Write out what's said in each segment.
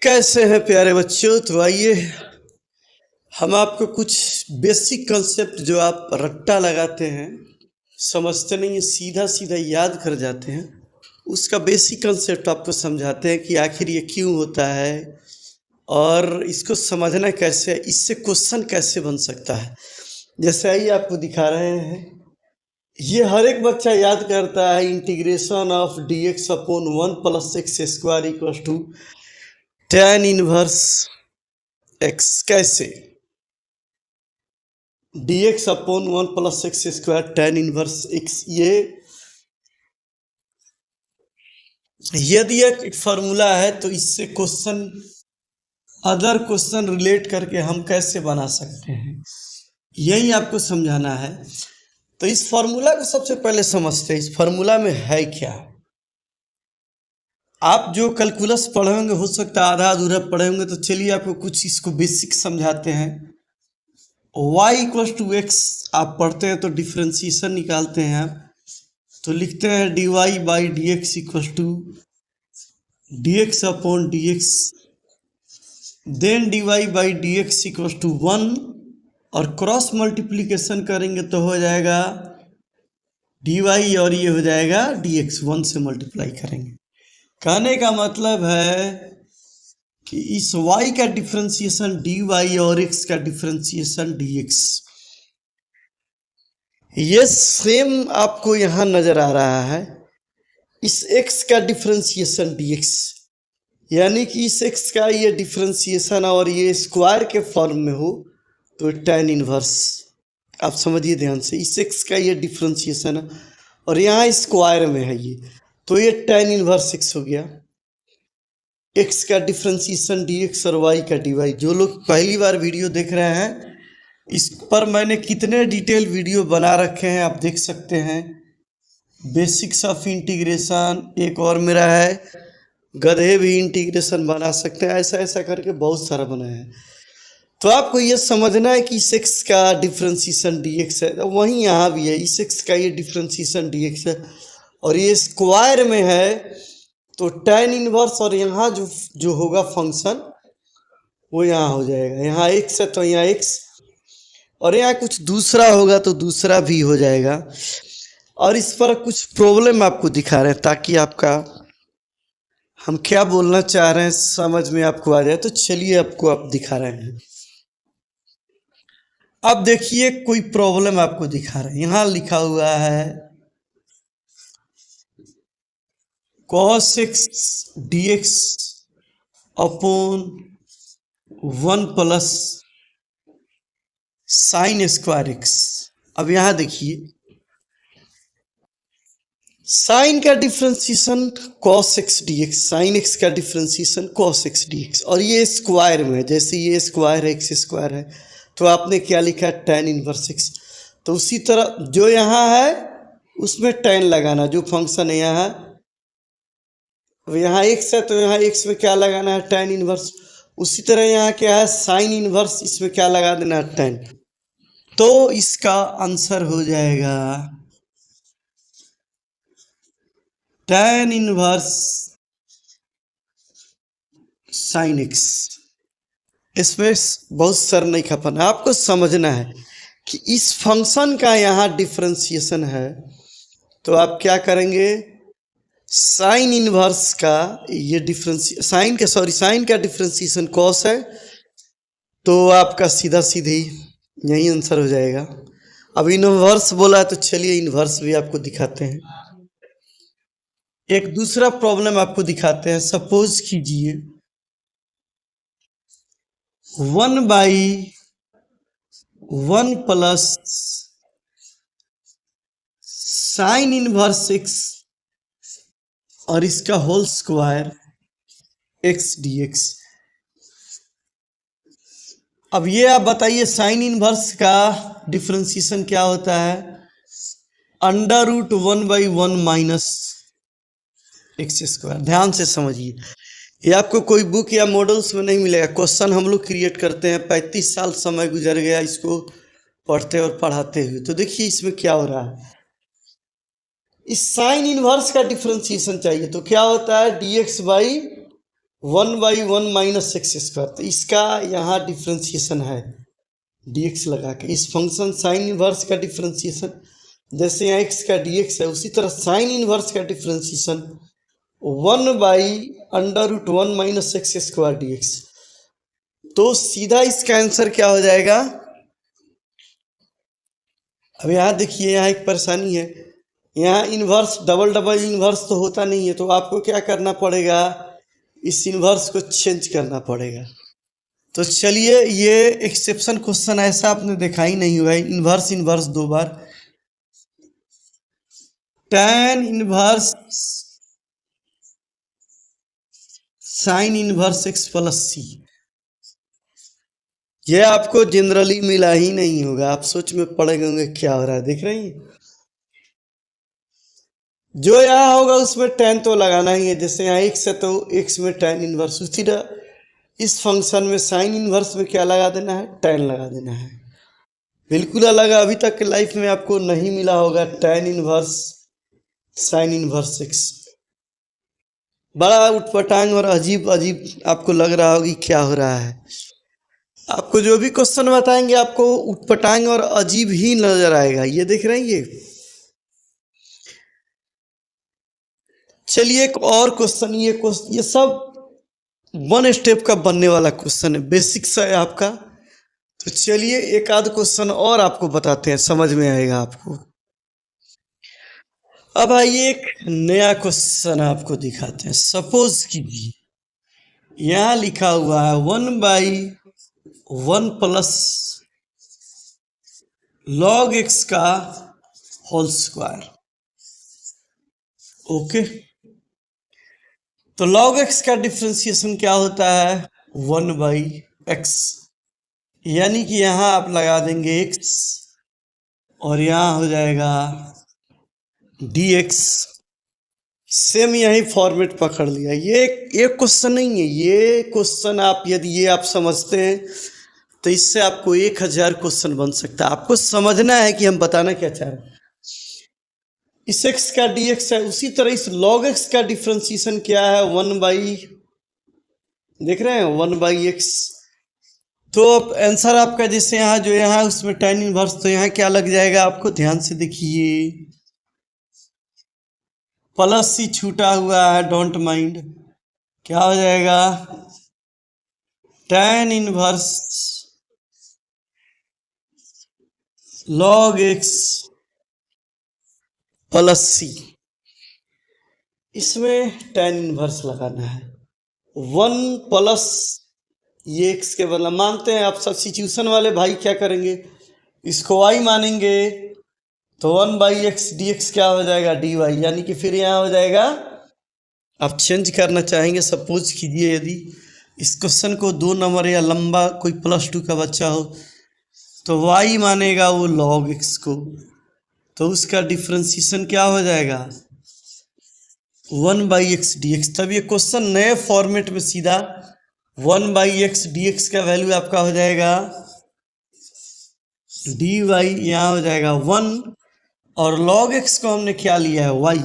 कैसे हैं प्यारे बच्चों। तो आइए हम आपको कुछ बेसिक कंसेप्ट जो आप रट्टा लगाते हैं, समझते नहीं हैं, सीधा सीधा याद कर जाते हैं, उसका बेसिक कंसेप्ट आपको समझाते हैं कि आखिर ये क्यों होता है और इसको समझना कैसे है, इससे क्वेश्चन कैसे बन सकता है। जैसे आइए आपको दिखा रहे हैं, ये हर एक बच्चा याद करता है, integration of dx upon 1 plus x square equal to tan inverse x। कैसे dx upon 1 plus x square tan inverse x, ये यदि एक फॉर्मूला है तो इससे क्वेश्चन, अदर क्वेश्चन रिलेट करके हम कैसे बना सकते हैं, यही आपको समझाना है। तो इस फॉर्मूला को सबसे पहले समझते हैं, इस फॉर्मूला में है क्या। आप जो कैलकुलस पढ़े होंगे, हो सकता है आधा अधूरा पढ़े होंगे, तो चलिए आपको कुछ इसको बेसिक समझाते हैं। y इक्वल टू एक्स आप पढ़ते हैं तो डिफ्रेंसिएशन निकालते हैं आप, तो लिखते हैं dy by d x equal to d x upon d x, then dy by d x equal to 1, और क्रॉस मल्टीप्लीकेशन करेंगे तो हो जाएगा dy और ये हो जाएगा dx, 1 से मल्टीप्लाई करेंगे। कहने का मतलब है कि इस y का डिफ्रेंसिएशन dy और x का डिफ्रेंसिएशन dx, ये सेम आपको यहाँ नजर आ रहा है। इस x का डिफ्रेंसिएशन dx, यानी कि इस x का ये डिफ्रेंसिएशन और ये स्क्वायर के फॉर्म में हो तो tan इनवर्स, आप समझिए ध्यान से, इस x का ये डिफ्रेंसिएशन है और यहाँ स्क्वायर में है ये, तो ये tan इनवर्स x हो गया। x का डिफ्रेंसिएशन dx और y का dy। जो लोग पहली बार वीडियो देख रहे हैं, इस पर मैंने कितने डिटेल वीडियो बना रखे हैं आप देख सकते हैं। बेसिक्स ऑफ इंटीग्रेशन, एक और मेरा है गधे भी इंटीग्रेशन बना सकते हैं, ऐसा ऐसा करके बहुत सारा बनाया है। तो आपको ये समझना है कि इस x का डिफ्रेंसिएशन dx है, वहीं यहाँ भी है, इस x का ये डिफ्रेंसिएशन dx है और ये स्क्वायर में है, तो tan इनवर्स और यहाँ जो होगा फंक्शन वो यहाँ हो जाएगा। यहाँ x है तो यहाँ x, और यहाँ कुछ दूसरा होगा तो दूसरा भी हो जाएगा। और इस पर कुछ प्रॉब्लम आपको दिखा रहे हैं ताकि आपका, हम क्या बोलना चाह रहे हैं समझ में आपको आ जाए। तो चलिए आपको आप दिखा रहे हैं। अब देखिए कोई प्रॉब्लम आपको दिखा रहे हैं, यहाँ लिखा हुआ है cos x dx upon 1 plus sine square x. अब यहाँ देखिए साइन का differentiation cos x dx, sine x का डिफ्रेंसिएशन cos x dx, और ये स्क्वायर में है, जैसे ये स्क्वायर है, x स्क्वायर है, तो आपने क्या लिखा है tan इनवर्स x। तो उसी तरह जो यहाँ है उसमें tan लगाना, जो फंक्शन है यहाँ, यहाँ x है तो यहाँ x में क्या लगाना है tan इनवर्स। उसी तरह यहाँ क्या है साइन इनवर्स, इसमें क्या लगा देना है tan। तो इसका आंसर हो जाएगा tan इनवर्स साइन x। इसमें बहुत सर नहीं खपाना, आपको समझना है कि इस फंक्शन का यहाँ डिफरेंशिएशन है, तो आप क्या करेंगे, साइन इनवर्स का ये साइन का डिफरेंशिएशन कॉस है, तो आपका सीधा सीधी यही आंसर हो जाएगा। अब इनवर्स बोला है तो चलिए इनवर्स भी आपको दिखाते हैं। एक दूसरा प्रॉब्लम आपको दिखाते हैं। सपोज कीजिए 1/1 प्लस साइन इनवर्स x और इसका होल स्क्वायर x dx। अब ये आप बताइए साइन इनवर्स का डिफरेंशिएशन क्या होता है, √1/1 माइनस एक्स स्क्वायर। ध्यान से समझिए, ये आपको कोई बुक या मॉडल्स में नहीं मिलेगा, क्वेश्चन हम लोग क्रिएट करते हैं। 35 साल समय गुजर गया इसको पढ़ते और पढ़ाते हुए। तो देखिए इसमें क्या हो रहा है, इस साइन इनवर्स का डिफरेंशिएशन चाहिए, तो क्या होता है dx by 1/1 minus x square, तो इसका यहाँ डिफ्रेंसिएशन है dx लगा के। इस फंक्शन साइन इनवर्स का डिफ्रेंसिएशन, जैसे यहाँ x का dx है, उसी तरह साइन इनवर्स का differentiation 1/√1 minus x square dx। तो सीधा इसका आंसर क्या हो जाएगा। अब यहाँ देखिए, यहाँ एक परेशानी है, यहाँ इन्वर्स डबल डबल इन्वर्स तो होता नहीं है, तो आपको क्या करना पड़ेगा, इस इन्वर्स को चेंज करना पड़ेगा। तो चलिए, ये एक्सेप्शन क्वेश्चन ऐसा आपने देखा ही नहीं हुआ है, इन्वर्स इन्वर्स दो बार। tan inverse sine inverse x plus C, ये आपको जनरली मिला ही नहीं होगा। आप सोच में पड़े होंगे क्या हो रहा है, देख रही हैं। जो यहाँ होगा उसमें tan तो लगाना ही है, जैसे यहाँ x है तो x में tan इन्वर्स, उसी तरह इस फंक्शन में साइन इन्वर्स में क्या लगा देना है, tan लगा देना है। बिल्कुल अलग, अभी तक के लाइफ में आपको नहीं मिला होगा tan inverse sine inverse x। बड़ा उटपटांग और अजीब अजीब आपको लग रहा होगी क्या हो रहा है। आपको जो भी क्वेश्चन बताएंगे आपको उटपटांग और अजीब ही नजर आएगा। ये देख रहे हैं ये। चलिए एक और क्वेश्चन, ये सब वन स्टेप का बनने वाला क्वेश्चन है, बेसिक्स है आपका। तो चलिए एक आध क्वेश्चन और आपको बताते हैं, समझ में आएगा आपको। अब आइए एक नया क्वेश्चन आपको दिखाते हैं। सपोज कीजिए यहाँ लिखा हुआ है 1/1 प्लस log x का होल स्क्वायर। ओके, तो log x का डिफ्रेंसिएशन क्या होता है, 1/x, यानी कि यहाँ आप लगा देंगे x और यहाँ हो जाएगा dx। सेम यही फॉर्मेट पकड़ लिया। ये क्वेश्चन नहीं है, ये क्वेश्चन आप यदि ये आप समझते हैं तो इससे आपको 1000 क्वेश्चन बन सकता है। आपको समझना है कि हम बताना क्या चाह रहे हैं। इस x का dx है, उसी तरह इस log x का डिफ्रेंसिएशन क्या है, 1/, देख रहे हैं 1/x। तो अब आंसर आपका जैसे यहाँ जो यहाँ उसमें tan इनवर्स, तो यहाँ क्या लग जाएगा आपको, ध्यान से देखिए, प्लस सी छूटा हुआ है, डोंट माइंड, क्या हो जाएगा, tan inverse log x plus C. इसमें tan इनवर्स लगाना है 1 प्लस ये x के बदला मानते हैं आप। सब्स्टिट्यूशन वाले भाई क्या करेंगे, इसको y मानेंगे, तो 1/x dx क्या हो जाएगा, dy, यानी कि फिर यहाँ हो जाएगा, आप चेंज करना चाहेंगे। सपोज कीजिए यदि इस क्वेश्चन को 2 नंबर या लंबा कोई +2 का बच्चा हो तो y मानेगा वो log x को, तो उसका डिफ्रेंसिएशन क्या हो जाएगा, 1/x dx। तब ये क्वेश्चन नए फॉर्मेट में सीधा 1/x dx का वैल्यू आपका हो जाएगा dy, यहाँ हो जाएगा 1, और log x को हमने क्या लिया है, y,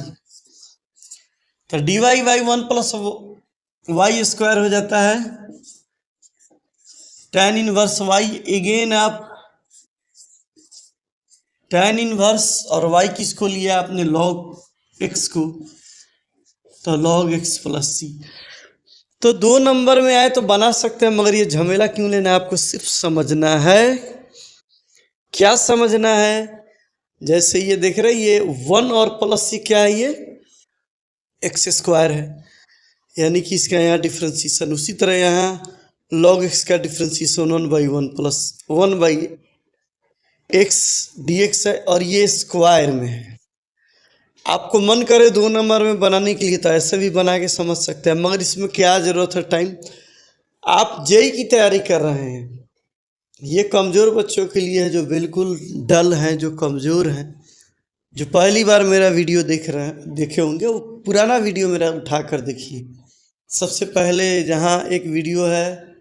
तो dy/1 प्लस y स्क्वायर हो जाता है tan इनवर्स y। अगेन आप tan इनवर्स और y किसको लिया आपने, log x को, तो log x प्लस सी। तो 2 नंबर में आए तो बना सकते हैं, मगर ये झमेला क्यों लेना है, आपको सिर्फ समझना है। क्या समझना है, जैसे ये देख रहे हैं, ये 1 और प्लस सी क्या है, ये एक्स स्क्वायर है, यानी कि इसका यहाँ डिफ्रेंसिएशन, उसी तरह यहाँ log x का डिफ्रेंसिएशन 1/1 प्लस 1/x dx है, और ये स्क्वायर में है। आपको मन करे 2 नंबर में बनाने के लिए तो ऐसे भी बना के समझ सकते हैं, मगर इसमें क्या ज़रूरत है, टाइम। आप जेई की तैयारी कर रहे हैं, ये कमज़ोर बच्चों के लिए है, जो बिल्कुल डल हैं, जो कमज़ोर हैं, जो पहली बार मेरा वीडियो देखे होंगे, वो पुराना वीडियो मेरा उठा कर देखिए। सबसे पहले जहाँ एक वीडियो है,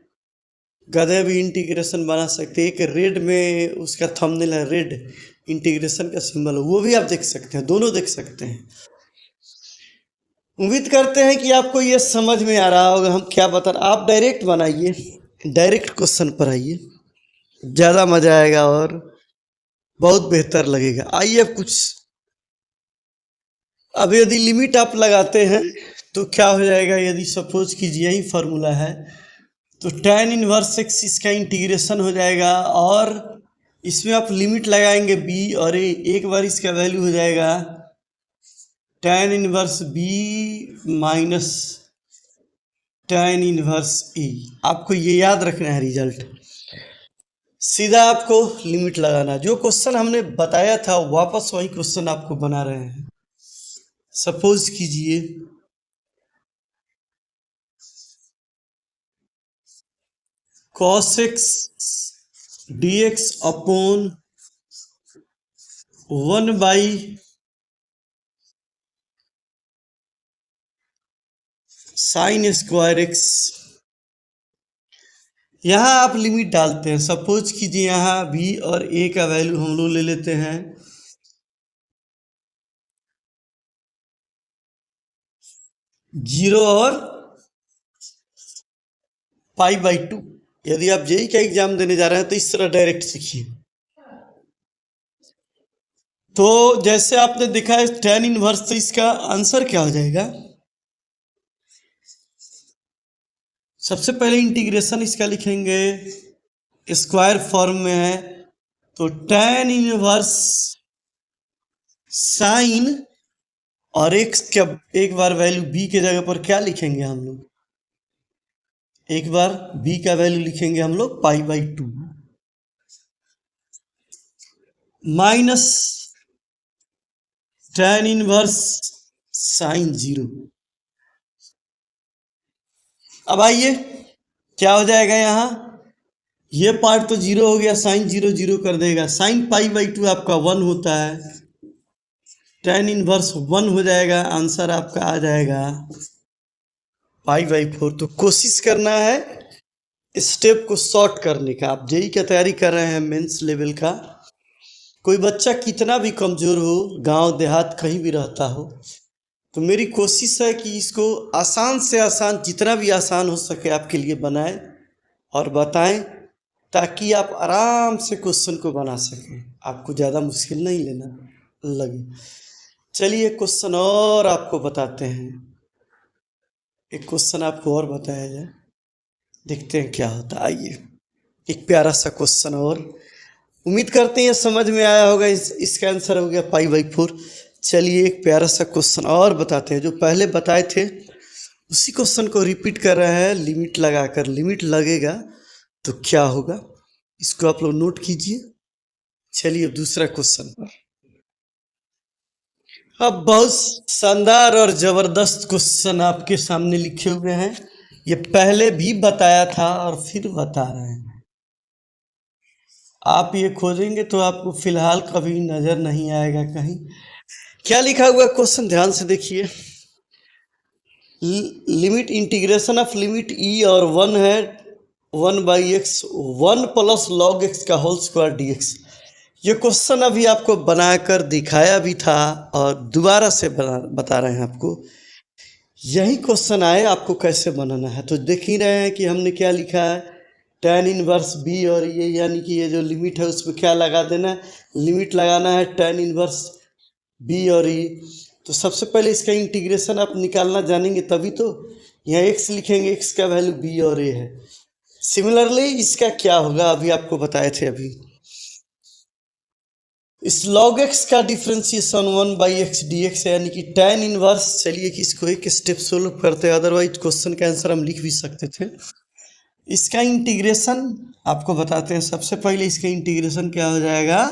गधे भी इंटीग्रेशन बना सकते, एक रेड में उसका थंबनेल है, रेड इंटीग्रेशन का सिंबल, वो भी आप देख सकते हैं, दोनों देख सकते हैं। उम्मीद करते हैं कि आपको ये समझ में आ रहा होगा हम क्या बता रहे। आप डायरेक्ट बनाइए, डायरेक्ट क्वेश्चन पर आइए, ज़्यादा मज़ा आएगा और बहुत बेहतर लगेगा। आइए अब यदि लिमिट आप लगाते हैं तो क्या हो जाएगा, यदि सपोज कीजिए यही फार्मूला है तो tan इनवर्स एक्स इसका इंटीग्रेशन हो जाएगा और इसमें आप लिमिट लगाएंगे b और एक बार इसका वैल्यू हो जाएगा tan inverse b minus tan inverse e। आपको ये याद रखना है, रिजल्ट सीधा आपको लिमिट लगाना। जो क्वेश्चन हमने बताया था वापस वही क्वेश्चन आपको बना रहे हैं। सपोज कीजिए cos x dx upon 1/sin²x। यहाँ आप लिमिट डालते हैं। सपोज कीजिए यहाँ b और a का वैल्यू हम लोग ले लेते हैं 0 और π/2। यदि आप जेई का एग्जाम देने जा रहे हैं तो इस तरह डायरेक्ट सीखिए। तो जैसे आपने देखा है tan इनवर्स, तो इसका आंसर क्या हो जाएगा, सबसे पहले इंटीग्रेशन इसका लिखेंगे, स्क्वायर फॉर्म में है तो tan इनवर्स साइन और x का एक बार वैल्यू b के जगह पर क्या लिखेंगे हम लोग, एक बार b का वैल्यू लिखेंगे हम लोग π/2 माइनस tan इनवर्स साइन 0। अब आइए क्या हो जाएगा, यहाँ ये पार्ट तो 0 हो गया, साइन 0 0 कर देगा, साइन π/2 आपका 1 होता है, tan इनवर्स 1 हो जाएगा, आंसर आपका आ जाएगा π/4। तो कोशिश करना है स्टेप को शॉर्ट करने का। आप जेई की तैयारी कर रहे हैं मेंस लेवल का, कोई बच्चा कितना भी कमज़ोर हो, गांव देहात कहीं भी रहता हो, तो मेरी कोशिश है कि इसको आसान से आसान, जितना भी आसान हो सके आपके लिए बनाएं और बताएं, ताकि आप आराम से क्वेश्चन को बना सकें, आपको ज़्यादा मुश्किल नहीं लेना लगे। चलिए क्वेश्चन और आपको बताते हैं, एक क्वेश्चन आपको और बताया जाए, देखते हैं क्या होता है। आइए एक प्यारा सा क्वेश्चन और, उम्मीद करते हैं समझ में आया होगा। इसका आंसर हो गया π/4। चलिए एक प्यारा सा क्वेश्चन और बताते हैं, जो पहले बताए थे उसी क्वेश्चन को रिपीट कर रहे हैं लिमिट लगाकर। लिमिट लगेगा तो क्या होगा, इसको आप लोग नोट कीजिए। चलिए दूसरा क्वेश्चन पर, अब बहुत शानदार और जबरदस्त क्वेश्चन आपके सामने लिखे हुए हैं। ये पहले भी बताया था और फिर बता रहे हैं। आप ये खोजेंगे तो आपको फिलहाल कभी नजर नहीं आएगा कहीं। क्या लिखा हुआ क्वेश्चन, ध्यान से देखिए। लिमिट इंटीग्रेशन ऑफ लिमिट ई और 1 है 1/x 1 + log x का होल स्क्वायर dx। ये क्वेश्चन अभी आपको बनाकर दिखाया भी था और दोबारा से बता रहे हैं आपको। यही क्वेश्चन आए आपको कैसे बनाना है, तो देख ही रहे हैं कि हमने क्या लिखा है, tan इनवर्स b और ये यानी कि ये जो लिमिट है उसमें क्या लगा देना है, लिमिट लगाना है tan इनवर्स b और e। तो सबसे पहले इसका इंटीग्रेशन आप निकालना जानेंगे तभी तो। यहाँ x लिखेंगे, x का वैल्यू b और a है। सिमिलरली इसका क्या होगा, अभी आपको बताए थे अभी, इस log x का डिफ्रेंसिएशन 1/x dx है, यानी कि tan इनवर्स। चलिए कि इसको एक स्टेप सोल्व करते हैं, अदरवाइज क्वेश्चन का आंसर हम लिख भी सकते थे। इसका इंटीग्रेशन आपको बताते हैं। सबसे पहले इसका इंटीग्रेशन क्या हो जाएगा,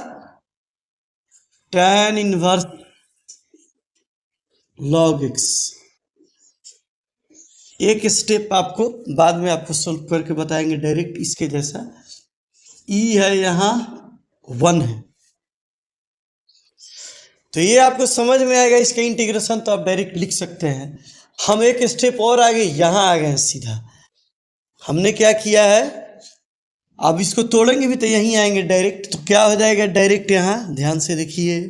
tan इनवर्स log x। एक स्टेप आपको बाद में आपको सोल्व करके बताएंगे डायरेक्ट इसके जैसा। e है यहाँ 1 है, तो ये आपको समझ में आएगा इसका इंटीग्रेशन, तो आप डायरेक्ट लिख सकते हैं। हम एक स्टेप और आगे यहाँ आ गए हैं सीधा। हमने क्या किया है, अब इसको तोड़ेंगे भी तो यहीं आएंगे डायरेक्ट। तो क्या हो जाएगा डायरेक्ट, यहाँ ध्यान से देखिए,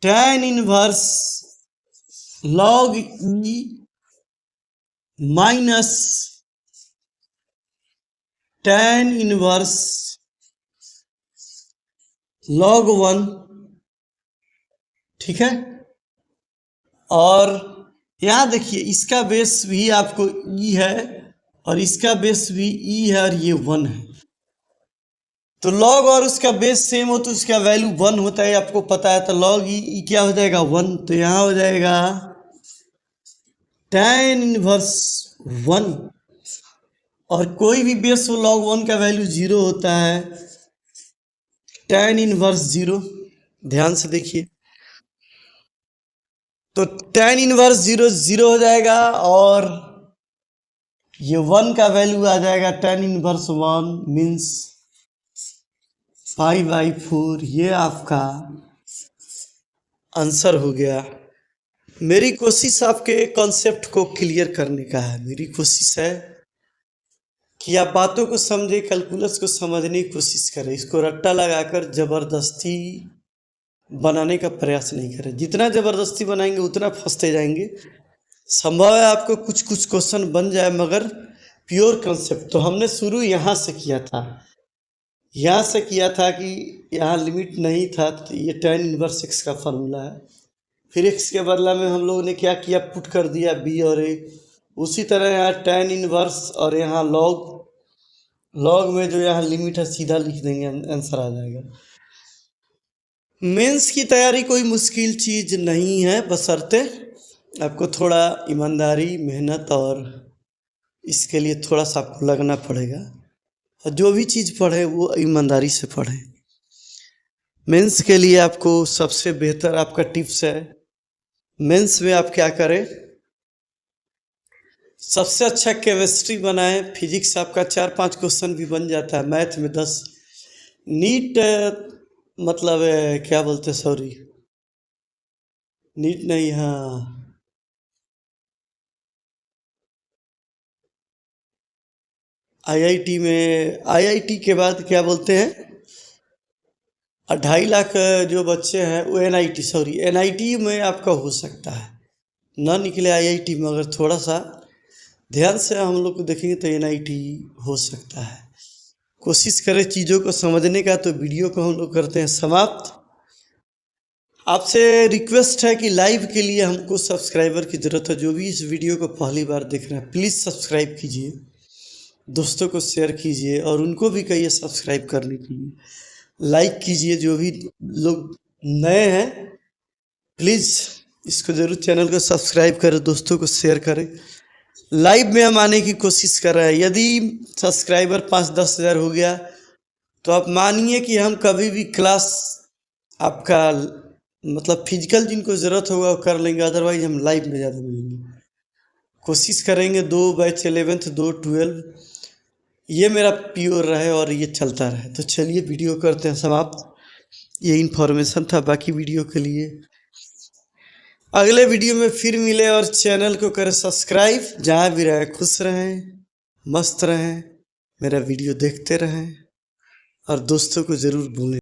tan inverse log e minus tan inverse log 1, ठीक है। और यहाँ देखिए इसका बेस भी आपको e है और इसका बेस भी e है और ये 1 है। तो log और उसका बेस सेम हो तो उसका वैल्यू 1 होता है, आपको पता है। तो log e क्या हो जाएगा 1, तो यहाँ हो जाएगा tan इनवर्स 1 और कोई भी बेस हो log 1 का वैल्यू 0 होता है, tan इनवर्स 0। ध्यान से देखिए, तो tan इनवर्स 0 0 हो जाएगा और ये 1 का वैल्यू आ जाएगा tan इनवर्स 1 मीन्स π/4। ये आपका आंसर हो गया। मेरी कोशिश आपके कॉन्सेप्ट को क्लियर करने का है। मेरी कोशिश है कि आप बातों को समझे, कैलकुलस को समझने की कोशिश करें। इसको रट्टा लगाकर ज़बरदस्ती बनाने का प्रयास नहीं करें। जितना ज़बरदस्ती बनाएंगे उतना फंसते जाएंगे। संभव है आपको कुछ कुछ क्वेश्चन बन जाए, मगर प्योर कंसेप्ट तो हमने शुरू यहाँ से किया था। यहाँ से किया था कि यहाँ लिमिट नहीं था, तो ये tan इनवर्स x का फार्मूला है। फिर x के बदला में हम लोगों ने क्या किया, पुट कर दिया b और a। उसी तरह यहाँ tan इनवर्स और यहाँ log में जो यहाँ लिमिट है सीधा लिख देंगे, आंसर आ जाएगा। मेंस की तैयारी कोई मुश्किल चीज़ नहीं है, बशर्ते आपको थोड़ा ईमानदारी, मेहनत और इसके लिए थोड़ा सा आपको लगना पड़ेगा। और जो भी चीज़ पढ़े वो ईमानदारी से पढ़ें। मेंस के लिए आपको सबसे बेहतर आपका टिप्स है, मेंस में आप क्या करें, सबसे अच्छा केमिस्ट्री बनाएं। फिजिक्स आपका 4-5 क्वेश्चन भी बन जाता है, मैथ में 10। नीट मतलब क्या बोलते, सॉरी नीट नहीं, हाँ आईआईटी में, आईआईटी के बाद क्या बोलते हैं, 2.5 लाख जो बच्चे हैं वो एनआईटी, सॉरी एनआईटी में आपका हो सकता है, ना निकले आईआईटी में। अगर थोड़ा सा ध्यान से हम लोग को देखेंगे तो एनआईटी हो सकता है। कोशिश करें चीज़ों को समझने का। तो वीडियो को हम लोग करते हैं समाप्त। आपसे रिक्वेस्ट है कि लाइव के लिए हमको सब्सक्राइबर की ज़रूरत है। जो भी इस वीडियो को पहली बार देख रहे हैं प्लीज़ सब्सक्राइब कीजिए, दोस्तों को शेयर कीजिए और उनको भी कहिए सब्सक्राइब करने के लिए। लाइक कीजिए, जो भी लोग नए हैं प्लीज़ इसको ज़रूर चैनल को सब्सक्राइब करें, दोस्तों को शेयर करें। लाइव में हम आने की कोशिश कर रहे हैं। यदि सब्सक्राइबर 5-10 हज़ार हो गया तो आप मानिए कि हम कभी भी क्लास आपका मतलब फिजिकल जिनको ज़रूरत होगा वो कर लेंगे, अदरवाइज हम लाइव में ज़्यादा मिलेंगे। कोशिश करेंगे 2 बैच 11th 2 12 ये मेरा प्योर रहे और ये चलता रहे। तो चलिए वीडियो करते हैं समाप्त। ये इन्फॉर्मेशन था, बाकी वीडियो के लिए अगले वीडियो में फिर मिले। और चैनल को करें सब्सक्राइब। जहाँ भी रहे खुश रहें, मस्त रहें, मेरा वीडियो देखते रहें और दोस्तों को ज़रूर भूलें।